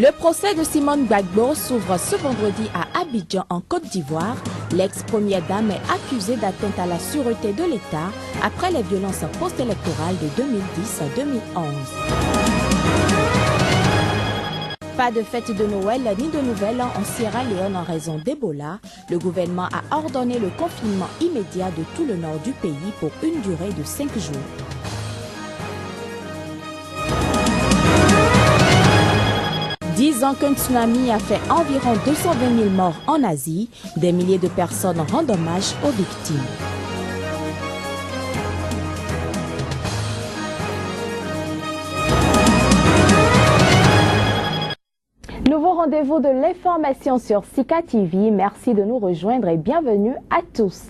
Le procès de Simone Gbagbo s'ouvre ce vendredi à Abidjan en Côte d'Ivoire. L'ex-première dame est accusée d'atteinte à la sûreté de l'État après les violences post-électorales de 2010 à 2011. Pas de fête de Noël ni de Nouvel An en Sierra Leone en raison d'Ebola. Le gouvernement a ordonné le confinement immédiat de tout le nord du pays pour une durée de 5 jours. Disant qu'un tsunami a fait environ 220 000 morts en Asie, des milliers de personnes rendent hommage aux victimes. Nouveau rendez-vous de l'information sur Sika TV. Merci de nous rejoindre et bienvenue à tous.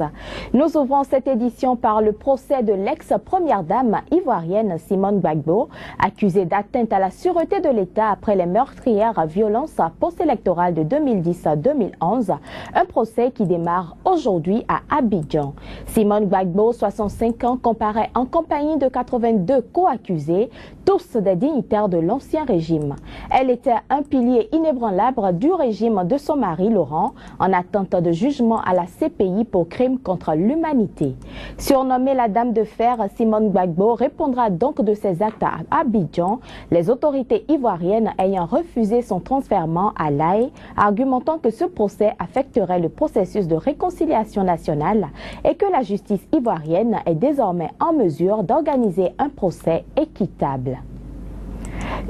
Nous ouvrons cette édition par le procès de l'ex-première dame ivoirienne Simone Gbagbo, accusée d'atteinte à la sûreté de l'État après les meurtrières violences post-électorales de 2010 à 2011. Un procès qui démarre aujourd'hui à Abidjan. Simone Gbagbo, 65 ans, comparaît en compagnie de 82 co-accusés, tous des dignitaires de l'ancien régime. Elle était un pilier inébranlable du régime de son mari Laurent, en attente de jugement à la CPI pour crimes contre l'humanité. Surnommée la Dame de Fer, Simone Gbagbo répondra donc de ses actes à Abidjan, les autorités ivoiriennes ayant refusé son transfèrement à l'Haye, argumentant que ce procès affecterait le processus de réconciliation nationale et que la justice ivoirienne est désormais en mesure d'organiser un procès équitable.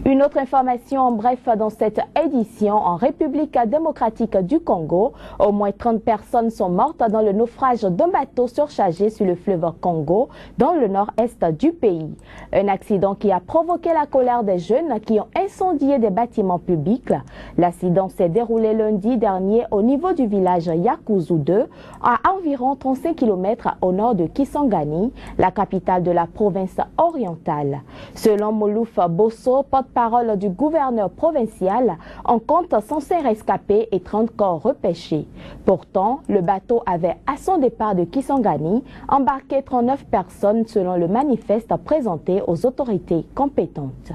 Une autre information en bref dans cette édition. En République démocratique du Congo, au moins 30 personnes sont mortes dans le naufrage d'un bateau surchargé sur le fleuve Congo, dans le nord-est du pays. Un accident qui a provoqué la colère des jeunes qui ont incendié des bâtiments publics. L'accident s'est déroulé lundi dernier au niveau du village Yakuzu 2, à environ 35 km au nord de Kisangani, la capitale de la province orientale. Selon Moulouf Bosso, porte-parole du gouverneur provincial, on compte 105 rescapés et 30 corps repêchés. Pourtant, le bateau avait à son départ de Kisangani embarqué 39 personnes selon le manifeste présenté aux autorités compétentes.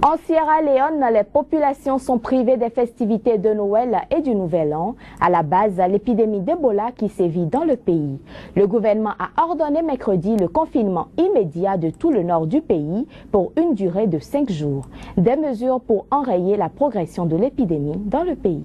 En Sierra Leone, les populations sont privées des festivités de Noël et du Nouvel An, à la base l'épidémie d'Ebola qui sévit dans le pays. Le gouvernement a ordonné mercredi le confinement immédiat de tout le nord du pays pour une durée de 5 jours. Des mesures pour enrayer la progression de l'épidémie dans le pays.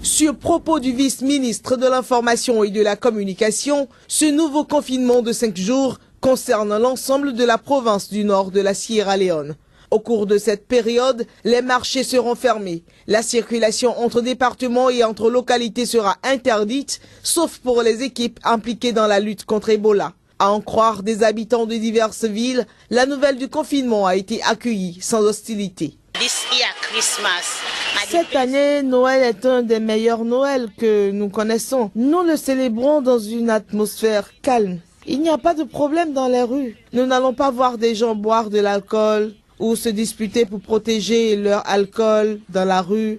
Sur propos du vice-ministre de l'Information et de la Communication, ce nouveau confinement de 5 jours concerne l'ensemble de la province du nord de la Sierra Leone. Au cours de cette période, les marchés seront fermés. La circulation entre départements et entre localités sera interdite, sauf pour les équipes impliquées dans la lutte contre Ebola. À en croire des habitants de diverses villes, la nouvelle du confinement a été accueillie sans hostilité. Cette année, Noël est un des meilleurs Noëls que nous connaissons. Nous le célébrons dans une atmosphère calme. Il n'y a pas de problème dans les rues. Nous n'allons pas voir des gens boire de l'alcool ou se disputer pour protéger leur alcool dans la rue.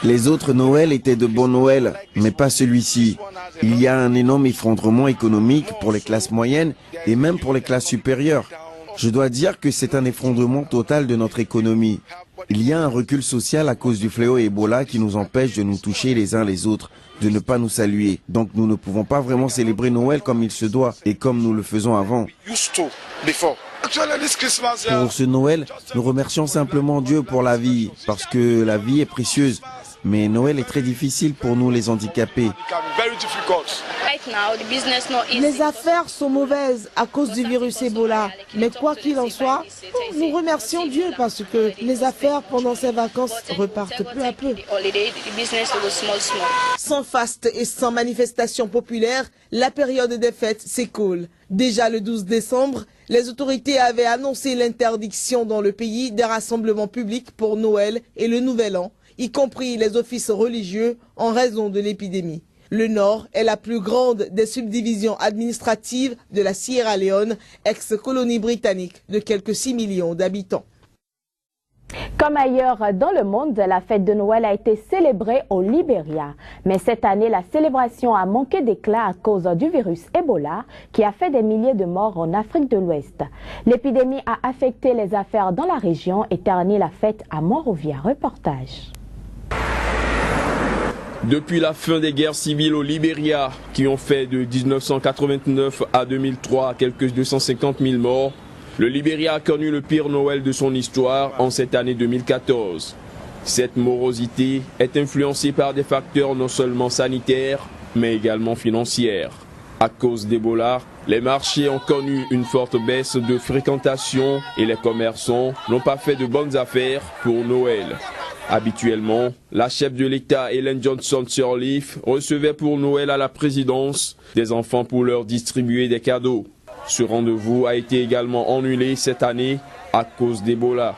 Les autres Noëls étaient de bons Noëls, mais pas celui-ci. Il y a un énorme effondrement économique pour les classes moyennes et même pour les classes supérieures. Je dois dire que c'est un effondrement total de notre économie. Il y a un recul social à cause du fléau Ebola qui nous empêche de nous toucher les uns les autres, de ne pas nous saluer. Donc nous ne pouvons pas vraiment célébrer Noël comme il se doit et comme nous le faisons avant. Pour ce Noël, nous remercions simplement Dieu pour la vie, parce que la vie est précieuse. Mais Noël est très difficile pour nous les handicapés. Les affaires sont mauvaises à cause du virus Ebola. Mais quoi qu'il en soit, nous remercions Dieu parce que les affaires pendant ces vacances repartent peu à peu. Sans faste et sans manifestation populaire, la période des fêtes s'écoule. Déjà le 12 décembre, les autorités avaient annoncé l'interdiction dans le pays des rassemblements publics pour Noël et le Nouvel An, y compris les offices religieux en raison de l'épidémie. Le Nord est la plus grande des subdivisions administratives de la Sierra Leone, ex-colonie britannique de quelques 6 millions d'habitants. Comme ailleurs dans le monde, la fête de Noël a été célébrée au Libéria. Mais cette année, la célébration a manqué d'éclat à cause du virus Ebola qui a fait des milliers de morts en Afrique de l'Ouest. L'épidémie a affecté les affaires dans la région et terni la fête à Monrovia. Reportage. Depuis la fin des guerres civiles au Libéria, qui ont fait de 1989 à 2003 quelques 250 000 morts, le Libéria a connu le pire Noël de son histoire en cette année 2014. Cette morosité est influencée par des facteurs non seulement sanitaires, mais également financiers. À cause d'Ebola, les marchés ont connu une forte baisse de fréquentation et les commerçants n'ont pas fait de bonnes affaires pour Noël. Habituellement, la chef de l'État, Ellen Johnson Sirleaf, recevait pour Noël à la présidence des enfants pour leur distribuer des cadeaux. Ce rendez-vous a été également annulé cette année à cause d'Ebola.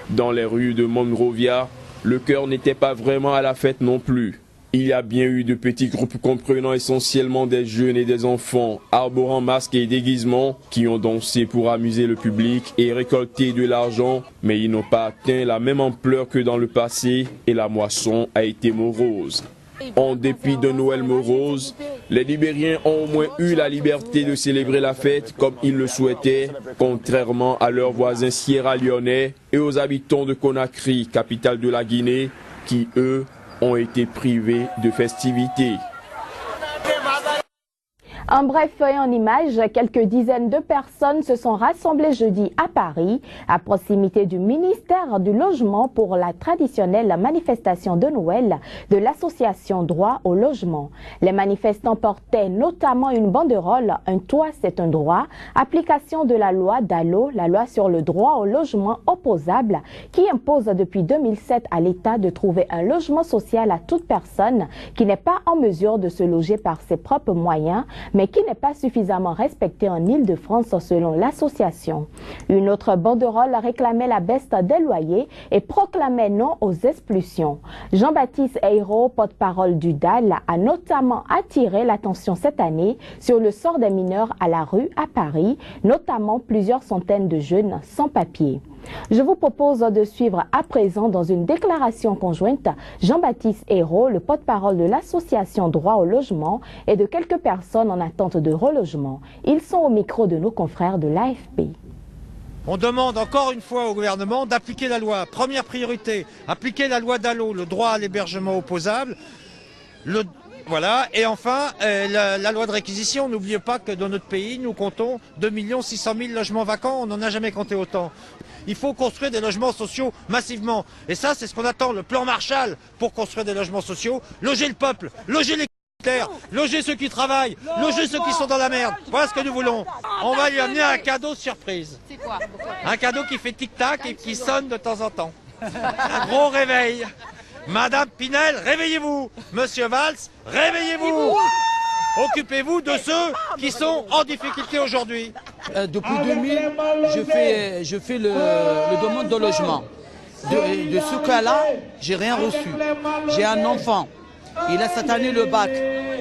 Dans les rues de Monrovia, le cœur n'était pas vraiment à la fête non plus. Il y a bien eu de petits groupes comprenant essentiellement des jeunes et des enfants, arborant masques et déguisements, qui ont dansé pour amuser le public et récolter de l'argent, mais ils n'ont pas atteint la même ampleur que dans le passé et la moisson a été morose. En dépit de Noël morose, les Libériens ont au moins eu la liberté de célébrer la fête comme ils le souhaitaient, contrairement à leurs voisins sierra-léonais et aux habitants de Conakry, capitale de la Guinée, qui, eux, ont été privés de festivités. En bref et en images, quelques dizaines de personnes se sont rassemblées jeudi à Paris, à proximité du ministère du Logement pour la traditionnelle manifestation de Noël de l'association Droit au Logement. Les manifestants portaient notamment une banderole « Un toit, c'est un droit », application de la loi DALO, la loi sur le droit au logement opposable, qui impose depuis 2007 à l'État de trouver un logement social à toute personne qui n'est pas en mesure de se loger par ses propres moyens, mais qui n'est pas suffisamment respecté en Île-de-France selon l'association. Une autre banderole réclamait la baisse des loyers et proclamait non aux expulsions. Jean-Baptiste Ayrault, porte-parole du DAL, a notamment attiré l'attention cette année sur le sort des mineurs à la rue à Paris, notamment plusieurs centaines de jeunes sans papier. Je vous propose de suivre à présent dans une déclaration conjointe Jean-Baptiste Ayrault, le porte-parole de l'association Droit au Logement et de quelques personnes en attente de relogement. Ils sont au micro de nos confrères de l'AFP. On demande encore une fois au gouvernement d'appliquer la loi. Première priorité, appliquer la loi DALO, le droit à l'hébergement opposable. Voilà, et enfin, la loi de réquisition. N'oubliez pas que dans notre pays, nous comptons 2 600 000 logements vacants. On n'en a jamais compté autant. Il faut construire des logements sociaux massivement. Et ça, c'est ce qu'on attend, le plan Marshall pour construire des logements sociaux. Loger le peuple, loger les militaires, loger ceux qui travaillent, loger ceux qui sont dans la merde. Voilà ce que nous voulons. On va lui amener un cadeau surprise. C'est quoi? Un cadeau qui fait tic-tac et qui sonne de temps en temps. Un gros réveil. Madame Pinel, réveillez-vous. Monsieur Valls, réveillez-vous. Occupez-vous de ceux qui sont en difficulté aujourd'hui. Depuis 2000, je fais le demande de logement. De ce cas-là, j'ai rien reçu. J'ai un enfant. Il a cette année le bac.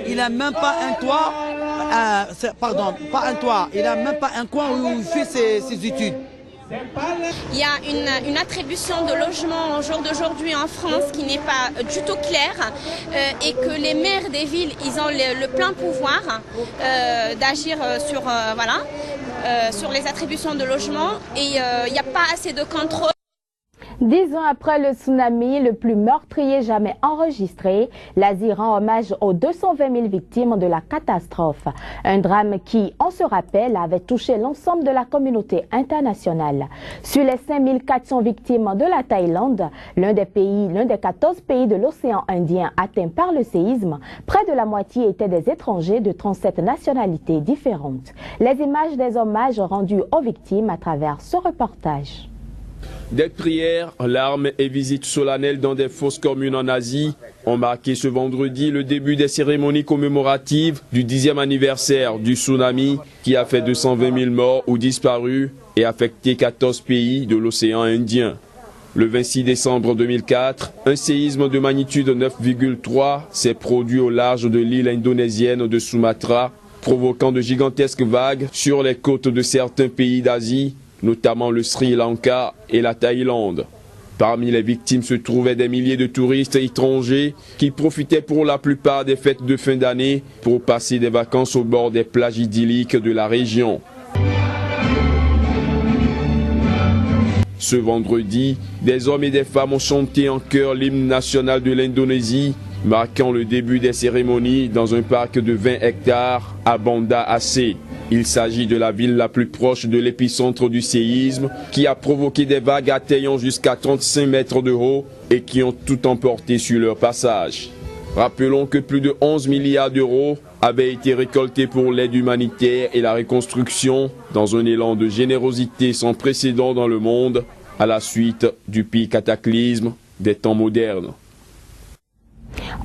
Il n'a même pas un toit. Pardon, pas un toit. Il n'a même pas un coin où il fait ses études. Il y a une attribution de logement au jour d'aujourd'hui en France qui n'est pas du tout claire et que les maires des villes, ils ont le plein pouvoir d'agir sur les attributions de logement et il n'y a pas assez de contrôle. 10 ans après le tsunami le plus meurtrier jamais enregistré, l'Asie rend hommage aux 220 000 victimes de la catastrophe. Un drame qui, on se rappelle, avait touché l'ensemble de la communauté internationale. Sur les 5 400 victimes de la Thaïlande, l'un des 14 pays de l'océan Indien atteints par le séisme, près de la moitié étaient des étrangers de 37 nationalités différentes. Les images des hommages rendus aux victimes à travers ce reportage. Des prières, larmes et visites solennelles dans des fosses communes en Asie ont marqué ce vendredi le début des cérémonies commémoratives du 10e anniversaire du tsunami qui a fait 220 000 morts ou disparus et affecté 14 pays de l'océan Indien. Le 26 décembre 2004, un séisme de magnitude 9,3 s'est produit au large de l'île indonésienne de Sumatra, provoquant de gigantesques vagues sur les côtes de certains pays d'Asie, notamment le Sri Lanka et la Thaïlande. Parmi les victimes se trouvaient des milliers de touristes étrangers qui profitaient pour la plupart des fêtes de fin d'année pour passer des vacances au bord des plages idylliques de la région. Ce vendredi, des hommes et des femmes ont chanté en chœur l'hymne national de l'Indonésie, marquant le début des cérémonies dans un parc de 20 hectares à Banda Aceh. Il s'agit de la ville la plus proche de l'épicentre du séisme qui a provoqué des vagues atteignant jusqu'à 35 mètres de haut et qui ont tout emporté sur leur passage. Rappelons que plus de 11 milliards d'euros avaient été récoltés pour l'aide humanitaire et la reconstruction dans un élan de générosité sans précédent dans le monde à la suite du pire cataclysme des temps modernes.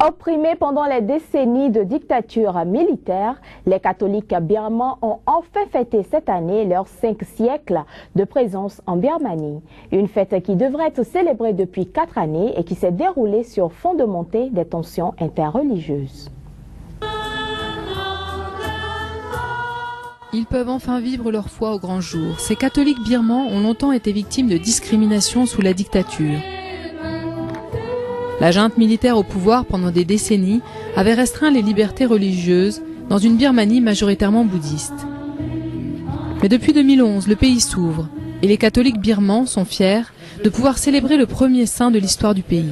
Opprimés pendant les décennies de dictature militaire, les catholiques birmans ont enfin fêté cette année leurs 5 siècles de présence en Birmanie. Une fête qui devrait être célébrée depuis 4 années et qui s'est déroulée sur fond de montée des tensions interreligieuses. Ils peuvent enfin vivre leur foi au grand jour. Ces catholiques birmans ont longtemps été victimes de discrimination sous la dictature. La junte militaire au pouvoir pendant des décennies avait restreint les libertés religieuses dans une Birmanie majoritairement bouddhiste. Mais depuis 2011, le pays s'ouvre et les catholiques birmans sont fiers de pouvoir célébrer le premier saint de l'histoire du pays.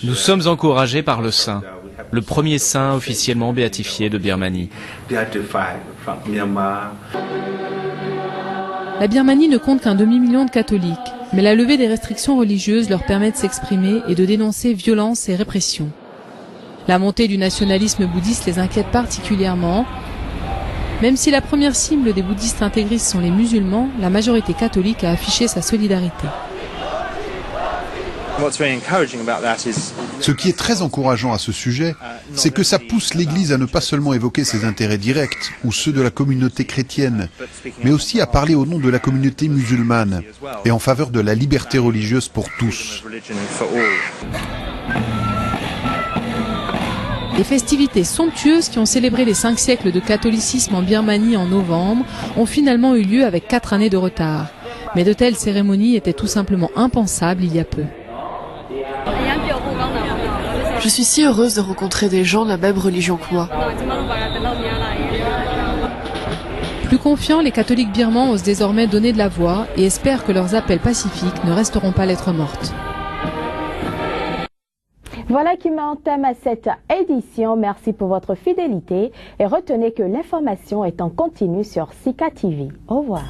Nous sommes encouragés par le saint, le premier saint officiellement béatifié de Birmanie. La Birmanie ne compte qu'un demi-million de catholiques, mais la levée des restrictions religieuses leur permet de s'exprimer et de dénoncer violence et répression. La montée du nationalisme bouddhiste les inquiète particulièrement. Même si la première cible des bouddhistes intégristes sont les musulmans, la majorité catholique a affiché sa solidarité. Ce qui est très encourageant à ce sujet, c'est que ça pousse l'Église à ne pas seulement évoquer ses intérêts directs ou ceux de la communauté chrétienne, mais aussi à parler au nom de la communauté musulmane et en faveur de la liberté religieuse pour tous. Les festivités somptueuses qui ont célébré les 5 siècles de catholicisme en Birmanie en novembre ont finalement eu lieu avec 4 années de retard. Mais de telles cérémonies étaient tout simplement impensables il y a peu. Je suis si heureuse de rencontrer des gens de la même religion que moi. Plus confiants, les catholiques birmans osent désormais donner de la voix et espèrent que leurs appels pacifiques ne resteront pas lettre morte. Voilà qui met en thème à cette édition. Merci pour votre fidélité et retenez que l'information est en continu sur Sika TV. Au revoir.